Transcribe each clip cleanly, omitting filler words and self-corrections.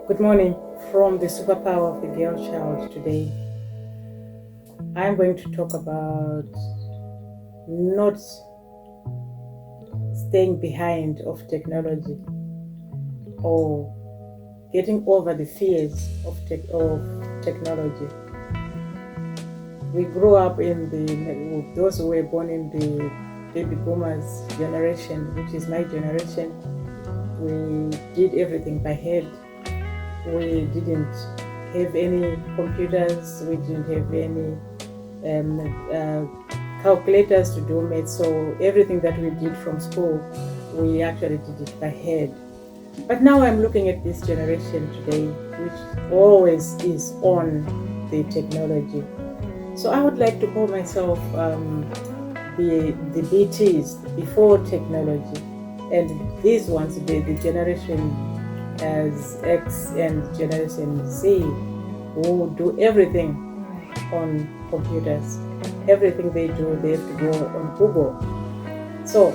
Good morning from the superpower of the girl child. Today I'm going to talk about not staying behind of technology or getting over the fears of technology. We grew up those who were born in the baby boomers generation, which is my generation. We did everything by head. We didn't have any computers, we didn't have any calculators to do math, so everything that we did from school, we actually did it by head. But now I'm looking at this generation today, which always is on the technology. So I would like to call myself the BTs, before technology, and these ones, the generation as X and Generation Z, who do everything on computers. Everything they do, they have to go on Google. So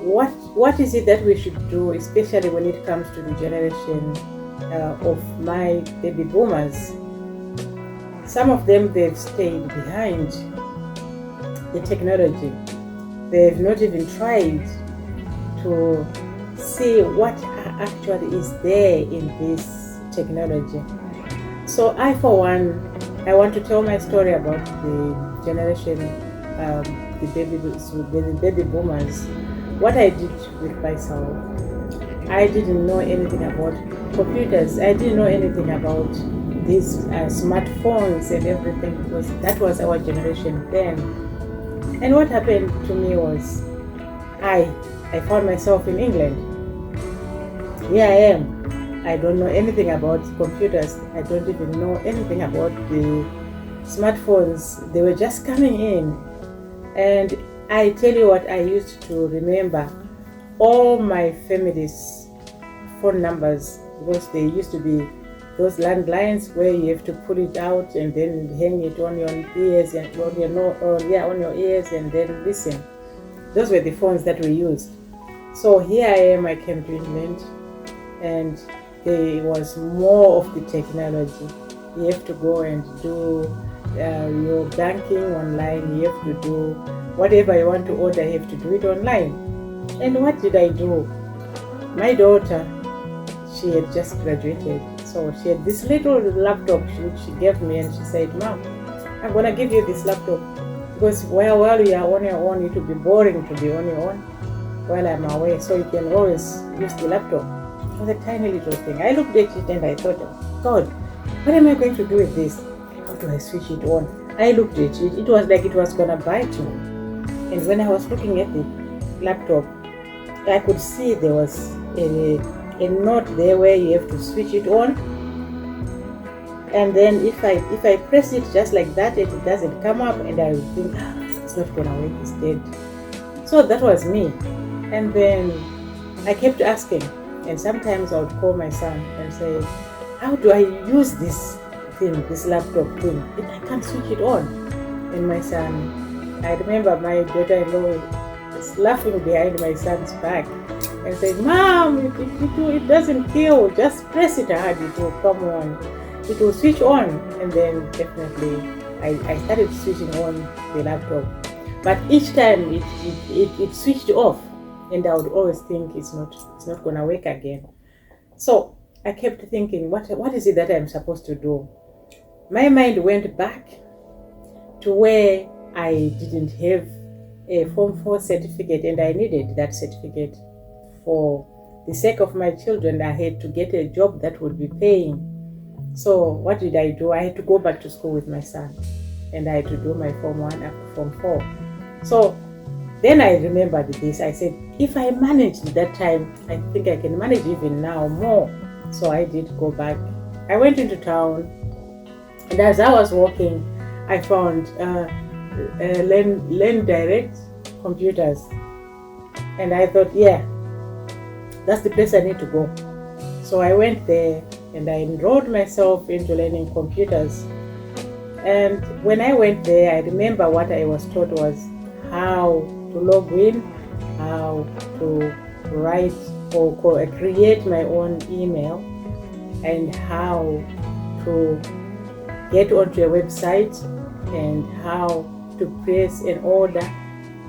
what is it that we should do, especially when it comes to the generation of my baby boomers? Some of them, they've stayed behind the technology. They've not even tried to see what actually is there in this technology. So I, for one, I want to tell my story about the generation, the baby boomers, what I did with myself. I didn't know anything about computers. I didn't know anything about these smartphones and everything, because that was our generation then. And what happened to me was I found myself in England. Here I am. I don't know anything about computers. I don't even know anything about the smartphones. They were just coming in. And I tell you what, I used to remember all my family's phone numbers, because they used to be those landlines where you have to pull it out and then hang it on your ears and on your ears and then listen. Those were the phones that we used. So here I am, I came to England, and there was more of the technology. You have to go and do your banking online. You have to do whatever you want to order, you have to do it online. And what did I do? My daughter, she had just graduated, so she had this little laptop which she gave me, and she said, "Mom, I'm gonna give you this laptop, because while you are on your own, it will be boring to be on your own while I'm away, so you can always use the laptop." It was a tiny little thing. I looked at it and I thought, God, what am I going to do with this? How do I switch it on? I looked at it. It was like it was going to bite me. And when I was looking at the laptop, I could see there was a note there where you have to switch it on. And then if I press it just like that, it doesn't come up, and I would think, it's not going to work, it's dead. So that was me. And then I kept asking. And sometimes I would call my son and say, how do I use this thing, this laptop thing? I can't switch it on. And my son, I remember my daughter-in-law was laughing behind my son's back and said, "Mom, it doesn't kill, just press it hard, it will come on. It will switch on." And then definitely I started switching on the laptop. But each time it switched off. And I would always think it's not going to work again. So I kept thinking, what is it that I'm supposed to do? My mind went back to where I didn't have a Form 4 certificate, and I needed that certificate for the sake of my children. I had to get a job that would be paying. So what did I do? I had to go back to school with my son, and I had to do my Form 1 up to Form 4. So then I remembered this. I said, if I managed that time, I think I can manage even now more. So I did go back. I went into town, and as I was walking, I found Learn Direct computers. And I thought, yeah, that's the place I need to go. So I went there and I enrolled myself into learning computers. And when I went there, I remember what I was taught was how to log in, how to write or create my own email, and how to get onto a website and how to place an order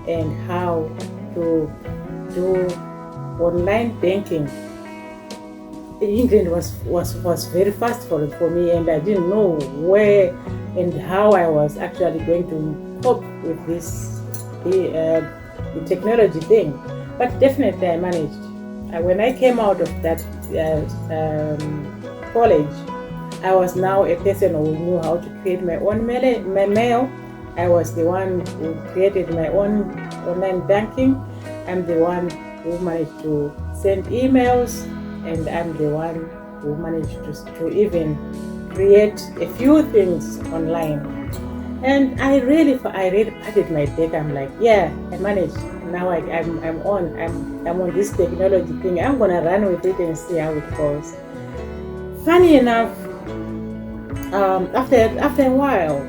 and how to do online banking. England was very fast for me, and I didn't know where and how I was actually going to cope with this the technology thing. But definitely I managed. When I came out of that college, I was now a person who knew how to create my own mail. I was the one who created my own online banking. I'm the one who managed to send emails, and I'm the one who managed to even create a few things online. And I really patted my back. I'm like, yeah, I managed. Now I'm on this technology thing. I'm gonna run with it and see how it goes. Funny enough, after a while,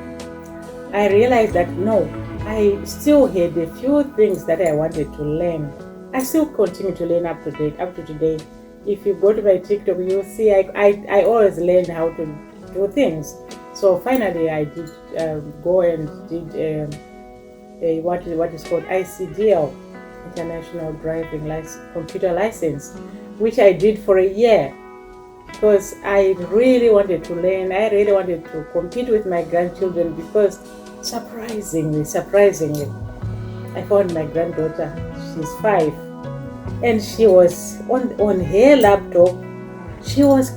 I realized that no, I still had a few things that I wanted to learn. I still continue to learn up to today. If you go to my TikTok, you'll see I always learn how to do things. So finally, I did go and did what is called ICDL, International Driving Computer License, which I did for a year because I really wanted to learn. I really wanted to compete with my grandchildren because surprisingly, I found my granddaughter. She's 5, and she was on her laptop. She was